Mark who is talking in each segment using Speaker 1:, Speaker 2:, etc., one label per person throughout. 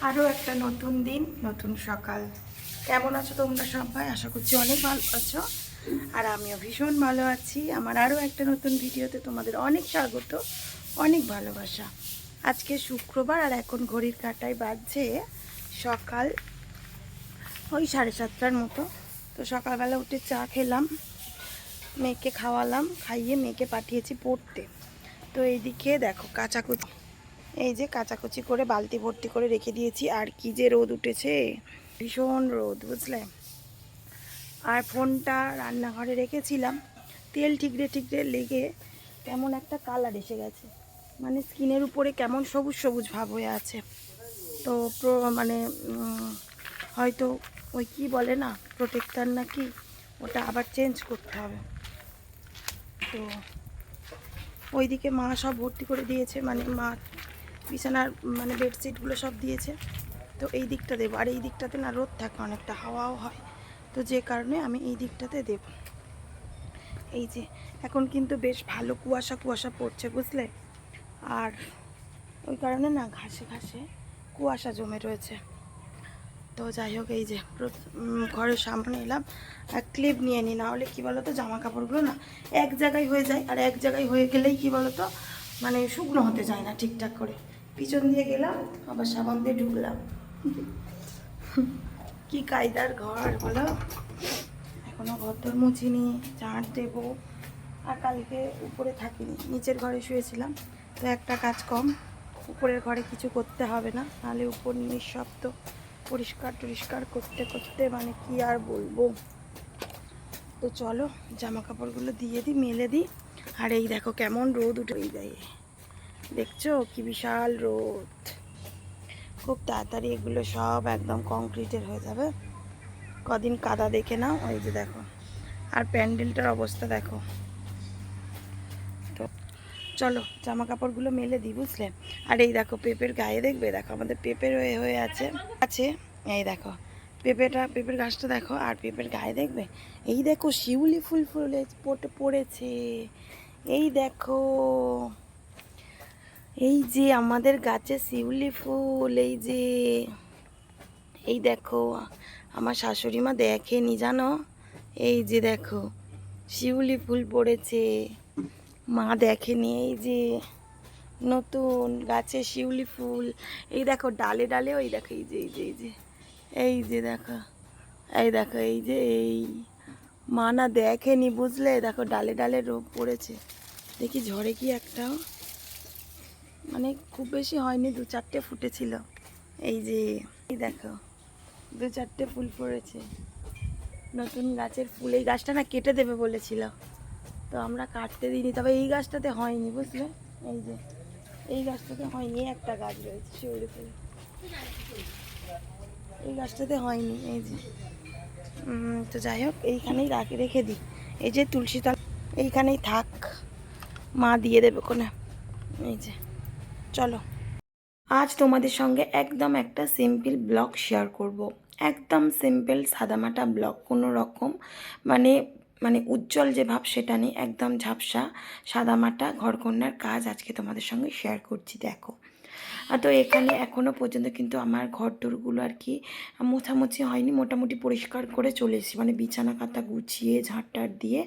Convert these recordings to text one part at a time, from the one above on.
Speaker 1: আরও একটা নতুন দিন, নতুন সকাল। কেমন আছো তোমরা সবাই? আশা করছি অনেক ভালো আছো, আর আমিও ভীষণ ভালো আছি। আমার আরও একটা নতুন ভিডিওতে তোমাদের অনেক স্বাগত, অনেক ভালোবাসা। আজকে শুক্রবার, আর এখন ঘড়ির কাঁটায় বাজছে সকাল ওই 7:30টার মতো। তো সকালবেলা উঠে চা খেলাম, মেয়েকে খাওয়ালাম, খাইয়ে মেয়েকে পাঠিয়েছি পড়তে। তো এইদিকে দেখো কাচাকুচি, এই যে কাচাকুচি করে বালতি ভর্তি করে রেখে দিয়েছি। আর কি যে রোদ উঠেছে, ভীষণ রোদ, বুঝলে। আর ফোনটা রান্নাঘরে রেখেছিলাম, তেল ঠিকরে ঠিকরে লেগে কেমন একটা কালার এসে গেছে, মানে স্কিনের উপরে কেমন সবুজ সবুজ ভাব হয়ে আছে। তো মানে হয়তো ওই কি বলে না, প্রোটেক্টার নাকি, ওটা আবার চেঞ্জ করতে হবে। তো ওইদিকে মা সব ভর্তি করে দিয়েছে, মানে মা বিছানার মানে বেডশিটগুলো সব দিয়েছে। তো এই দিকটা দেবো, আর এই দিকটাতে না রোদ থাকে, অনেকটা হাওয়াও হয়, তো যে কারণে আমি এই দিকটাতে দেব। এই যে এখন কিন্তু বেশ ভালো কুয়াশা কুয়াশা পড়ছে, বুঝলে। আর ওই কারণে না ঘাসে ঘাসে কুয়াশা জমে রয়েছে। তো যাই হোক, এই যে ঘরের সামনে এলাম, আর ক্লিপ নিয়ে নিই, না হলে কী বলো তো জামা কাপড়গুলো না এক জায়গায় হয়ে যায়, আর এক জায়গায় হয়ে গেলেই কী বলো তো মানে শুকনো হতে যায় না ঠিকঠাক করে। পিছন দিয়ে গেলাম, আবার সাবান দিয়ে ঢুকলাম। কি কায়দার ঘর বলো। এখনও ঘরদোর মুছিনি, ঝাঁট দেবো। আর কালকে উপরে থাকিনি, নিচের ঘরে শুয়েছিলাম, তো একটা কাজ কম, উপরের ঘরে কিছু করতে হবে না, নাহলে উপর নিঃশব্দ পরিষ্কার টরিষ্কার করতে করতে মানে কি আর বলবো। তো চলো জামা কাপড়গুলো দিয়ে দিই, মেলে দিই। আর এই দেখো কেমন রোদ উঠে যায়, দেখছো কি বিশাল রোদ। খুব তাড়াতাড়ি এগুলো সব একদম কংক্রিটের হয়ে যাবে, কদিন কাদা দেখে নাও। ওই যে দেখো, আর প্যান্ডেলটার অবস্থা দেখো। তো চলো জামা কাপড়গুলো মেলে দিই, বুঝলে। আর এই দেখো পেঁপের গায়ে দেখবে, দেখো আমাদের পেঁপের হয়ে হয়ে আছে আছে এই দেখো পেঁপের গাছটা দেখো, আর পেঁপের গায়ে দেখবে এই দেখো শিউলি ফুল ফুলে পড়েছে। এই দেখো, এই যে আমাদের গাছে শিউলি ফুল, এই যে এই দেখো, আমার শাশুড়ি মা দেখেনি জানো, এই যে দেখো শিউলি ফুল পড়েছে, মা দেখেনি। এই যে নতুন গাছে শিউলি ফুল, এই দেখো ডালে ডালে, ওই দেখো এই যে এই যে এই যে এই যে দেখো, এই দেখো এই যে এই, মা না দেখেনি, বুঝলে। দেখো ডালে ডালে রোগ পড়েছে, দেখি ঝড়ে কি একটাও, মানে খুব বেশি হয়নি, 2-4টে ফুটেছিল। এই যে এই দেখো 2-4টে ফুল পড়েছে, নতুন গাছের ফুল। এই গাছটা না কেটে দেবে বলেছিল, তো আমরা কাটতে দিইনি, তবে এই গাছটাতে হয়নি, বুঝলে। এই যে এই গাছটাতে হয়নি, একটা গাছ রয়েছে শিউলি ফুল, এই গাছটাতে হয়নি। এই যে তো যাই হোক, এইখানেই রেখে দিই, এই যে তুলসী তলা, এইখানেই থাক, মা দিয়ে দেবে কোনে। এই যে চলো, আজ তোমাদের সঙ্গে একদম একটা সিম্পল ব্লগ শেয়ার করব। একদম সিম্পল সাদামাটা ব্লগ, কোনো রকম মানে মানে উজ্জ্বল যে ভাব সেটা নেই, একদম ঝাপসা সাদামাটা ঘরকন্যার কাজ আজকে তোমাদের সঙ্গে শেয়ার করছি। দেখো, তো এখানে এখনও পর্যন্ত কিন্তু আমার ঘরদোরগুলো আর কি মোছামুছি হয়নি, মোটামুটি পরিষ্কার করে চলে এসেছি, মানে বিছানা কাঁথা গুছিয়ে ঝাঁটটার দিয়ে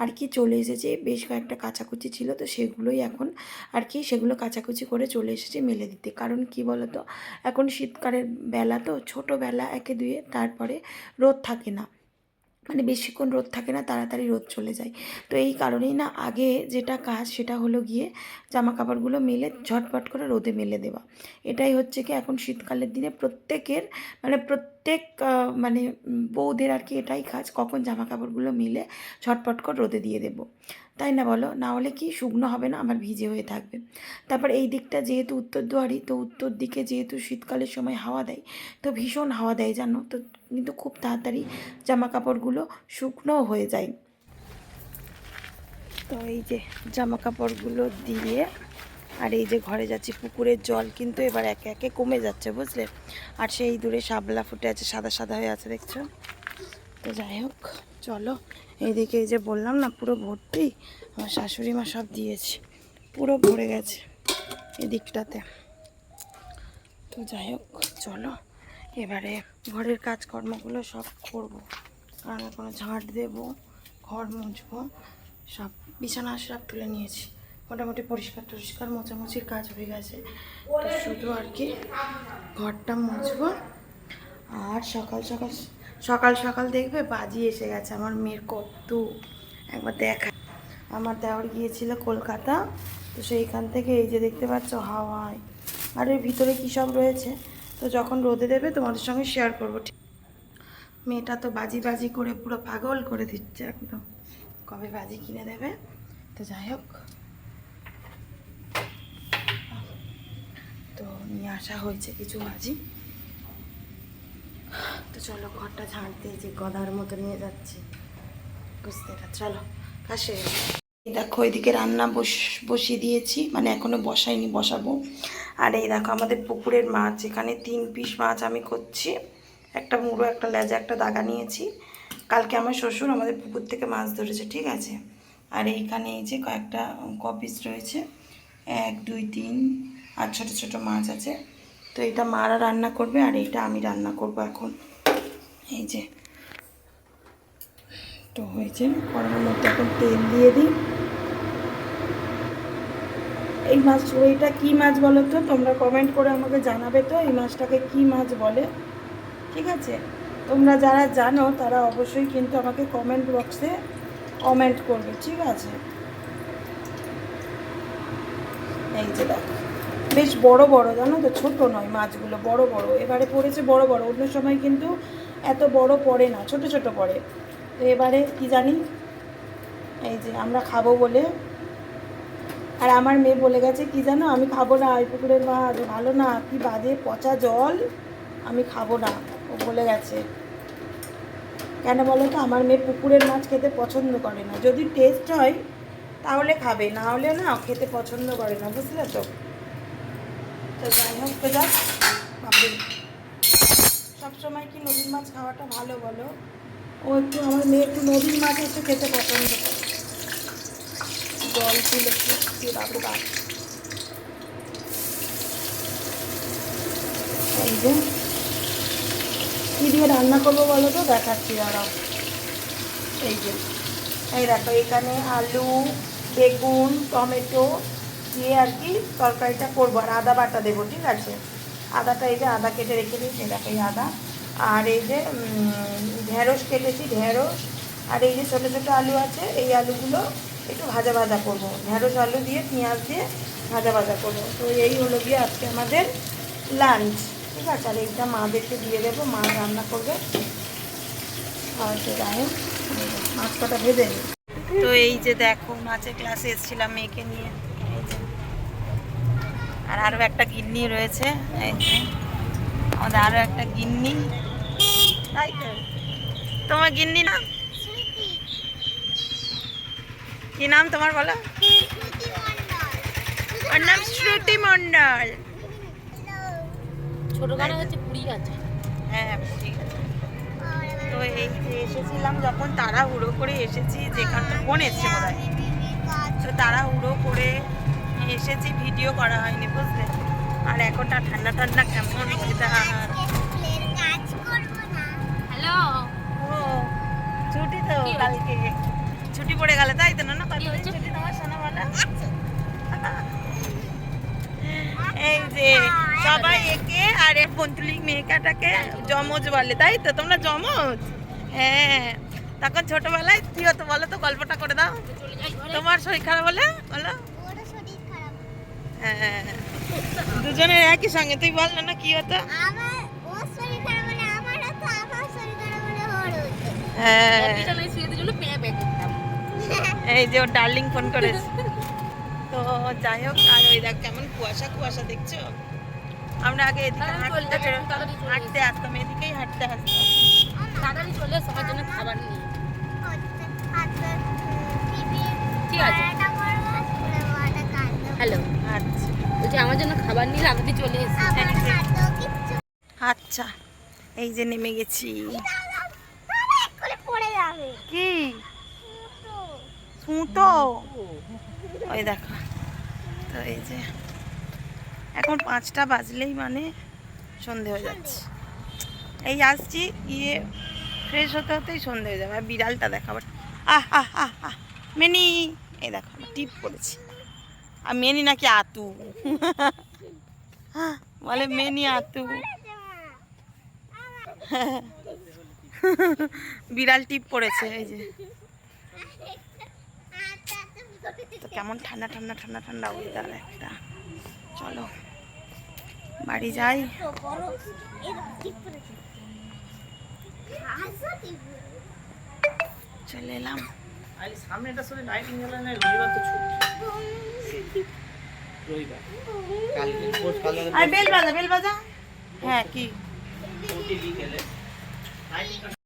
Speaker 1: আর কি চলে এসেছি। বেশ কয়েকটা কাচাকুচি ছিল, তো সেগুলোই এখন আর কি সেগুলো কাচাকুচি করে চলে এসেছি মেলে দিতে। কারণ কি বলো তো, এখন শীতকালের বেলা, তো ছোটোবেলা 1-2, তারপরে রোদ থাকে না, মানে বেশিক্ষণ রোদ থাকে না, তাড়াতাড়ি রোদ চলে যায়। তো এই কারণেই না আগে যেটা কাজ সেটা হলো গিয়ে জামা কাপড়গুলো মেলে ঝটপট করে রোদে মেলে দেওয়া। এটাই হচ্ছে কি এখন শীতকালের দিনে প্রত্যেকের মানে প্রত্যেক মানে বউদের আর কি এটাই কাজ, কখন জামা কাপড়গুলো মেলে ঝটপট করে রোদে দিয়ে দেবো, তাই না বলো। না হলে কি শুকনো হবে না, আমার ভিজে হয়ে থাকবে। তারপর এই দিকটা যেহেতু উত্তর দুয়ারি, তো উত্তর দিকে যেহেতু শীতকালের সময় হাওয়া দেয়, তো ভীষণ হাওয়া দেয় জানো, তো কিন্তু খুব তাড়াতাড়ি জামা কাপড়গুলো শুকনোও হয়ে যায়। তো এই যে জামা কাপড়গুলো দিয়ে, আর এই যে ঘরে যাচ্ছি, পুকুরের জল কিন্তু এবার একে একে কমে যাচ্ছে, বুঝলে। আর সেই দূরে শাপলা ফুটে আছে, সাদা সাদা হয়ে আছে, দেখছো। তো যাই হোক চলো, এইদিকে এই যে বললাম না পুরো ভর্তি, আমার শাশুড়ি মা সব দিয়েছে, পুরো ভরে গেছে এদিকটাতে। তো যাই হোক, চলো এবারে ঘরের কাজকর্মগুলো সব করব। কারণ এখনো ঝাঁট দেবো, ঘর মুছবো, সব বিছানা সব তুলে নিয়েছি, মোটামুটি পরিষ্কার মোছামুছির কাজ হয়ে গেছে। তো শুধু আর কি ঘরটা মুছবো। আর সকাল সকাল দেখবে বাজি এসে গেছে আমার মেয়ের কত, একবার দেখা। আমার দেওর গিয়েছিল কলকাতা, তো সেইখান থেকে এই যে দেখতে পাচ্ছ হাওয়ায়, আর এর ভিতরে কী সব রয়েছে, তো যখন রোদে দেবে তোমাদের সঙ্গে শেয়ার করবো। ঠিক, মেয়েটা তো বাজি করে পুরো পাগল করে দিচ্ছে একদম, কবে বাজি কিনে দেবে। তো যাই হোক, তো নিয়ে আসা হয়েছে কিছু বাজি। তো চলো ঘরটা ঝাড় দিয়ে, যে গদার মতো নিয়ে যাচ্ছি, বুঝতে না। চলো কাছে দেখো, এদিকে রান্না বসিয়ে দিয়েছি, মানে এখনো বসাইনি, বসাবো। আর এই দেখো আমাদের পুকুরের মাছ, এখানে 3 পিস মাছ আমি করছি, একটা মুড়ো, একটা লেজা, একটা দাগা নিয়েছি। কালকে আমার শ্বশুর আমাদের পুকুর থেকে মাছ ধরেছে, ঠিক আছে। আর এইখানে এই যে কয়েকটা কপিস রয়েছে, 1 2 3, আর ছোট ছোট মাছ আছে। তো এটা মারা রান্না করবে, আর এইটা আমি রান্না করব এখন। এই যে তো হয়েছে, কড়াইয়ের মধ্যে এখন তেল দিয়ে দিই। এই মাছ, এইটা কী মাছ বলো তো, তোমরা কমেন্ট করে আমাকে জানাবে তো এই মাছটাকে কী মাছ বলে, ঠিক আছে। তোমরা যারা জানো তারা অবশ্যই কিন্তু আমাকে কমেন্ট বক্সে কমেন্ট করবে, ঠিক আছে। এই যে দেখো বেশ বড় বড়, জানো তো, ছোট নয় মাছগুলো, বড় বড়। এবারে পড়েছে বড় বড়, অন্য সময় কিন্তু এত বড় পড়ে না, ছোট ছোট পড়ে। তো এবারে কি জানি, এই যে আমরা খাবো বলে, আর আমার মেয়ে বলে গেছে কি জানো, আমি খাবো না, ওই পুকুরের মাছ ভালো না, কি বাজে পচা জল, আমি খাবো না, ও বলে গেছে। কেন বলো তো, আমার মেয়ে পুকুরের মাছ খেতে পছন্দ করে না, যদি টেস্ট হয় তাহলে খাবে, না হলে না খেতে পছন্দ করে না, বুঝলে তো। তো যাই হোক, তো যাক বাবু, সবসময় কি নদীর মাছ খাওয়াটা ভালো বলো? ও একটু, আমার মেয়ে একটু নদীর মাছ একটু খেতে পছন্দ করে। জল তুলে বাবু বাপ, এই যে কী দিয়ে রান্না করবো বলো তো, দেখাচ্ছি দাঁড়াও। এই যে এই দেখো, এখানে আলু, বেগুন, টমেটো দিয়ে আর কি তরকারিটা করবো, আর আদা বাটা দেবো, ঠিক আছে। আদাটা এই যে আদা কেটে রেখে দিয়েছি, দেখো এই আদা, আর এই যে ঢেঁড়স কেটেছি, ঢেঁড়স, আর এই যে ছোটো ছোটো আলু আছে, এই আলুগুলো একটু ভাজা ভাজা করবো, ঢেঁড়স আলু দিয়ে পেঁয়াজ দিয়ে ভাজা ভাজা করবো। তো এই হলো গিয়ে আজকে আমাদের লাঞ্চ, ঠিক আছে। আর এইটা মাদেরকে দিয়ে দেবো, মা রান্না করবে। আর যাই হোক, মাছ কটা ভেজে নিই। তো এই যে দেখো, মাছের ক্লাসে এসেছিলাম মেয়েকে নিয়ে, এই যে, আর আরও একটা গিন্নি রয়েছে, এই যে আমাদের আরও একটা গিন্নি, তাই তো। তোমার গিন্নি না, কি নাম তোমার বলো? ওর নাম শ্রুতি মণ্ডল।
Speaker 2: ছোট গাড়ি হচ্ছে পুরী আছে,
Speaker 1: হ্যাঁ পুরী আছে। তো এই যে এসেছিলাম যখন, তাড়াহুড়ো করে এসেছি, যেখানটা ফোন এসছে বোধ হয়, তো তাড়াহুড়ো করে এসেছি, ভিডিও করা হয়নি, বুঝলে। আর এখনটা ঠান্ডা ঠান্ডা কেমন ওয়েদার।
Speaker 2: হ্যালো,
Speaker 1: ও ছুটি তো, কালকে ছুটি পড়ে গেল, তাই তো? না কতদিন ছুটি তোমার শোনা বলো? এই যে সবাই একে আর এর পন্তুলিক মেয়েটাকে জমজ বলে, তাই তো? তোমরা জমজ? হ্যাঁ। তখন ছোটবেলায় কি হতো বলো তো, গল্পটা করে দাও। তোমার শরীর খারাপ হলে বলো। হ্যাঁ, দুজনের একই সঙ্গে, তুই বল না কি হতো। হ্যাঁ, এই যে ওর ডার্লিং ফোন করেছে। তো যাই হোক, আর ওই দেখ কেমন কুয়াশা কুয়াশা, দেখছো? আমরা আগে এদিকে হাঁটতে আসতাম, এদিকেই হাঁটতে আসতাম।
Speaker 2: তাড়াতাড়ি চলে এসো, আমার জন্য খাবার নিয়ে। ঠিক আছে, হ্যালো,
Speaker 1: আচ্ছা
Speaker 2: বলছি আমার জন্য খাবার নিয়ে তাড়াতাড়ি চলে এসো।
Speaker 1: আচ্ছা, এই যে নেমে গেছি। কি সুতো? ওই দেখো, তো এই যে এখন 5টা বাজলেই মানে সন্ধে হয়ে যাচ্ছে। এই আসছি, গিয়ে ফ্রেশ হতে হতেই সন্ধে হয়ে যাবে। আর বিড়ালটা দেখাবার, আহ আহ আহ আহ মেনি, এই দেখো টিপ পড়েছি। আর মেনি নাকি আতু, বলে মেনি আতু। বিড়াল টিপ পড়েছে এই যে। তো কেমন ঠান্ডা ঠান্ডা ঠান্ডা ঠান্ডা ওয়েদার একটা। চলো বাড়ি যাই। চলে এলাম।
Speaker 3: সামনে একটা শুধু লাইটিং জ্বালানো, রবিবার তো ছুটি। রবিবার কালকে
Speaker 1: আর বেল বাজা, বেল বাজা। হ্যাঁ কি
Speaker 3: বিকেলে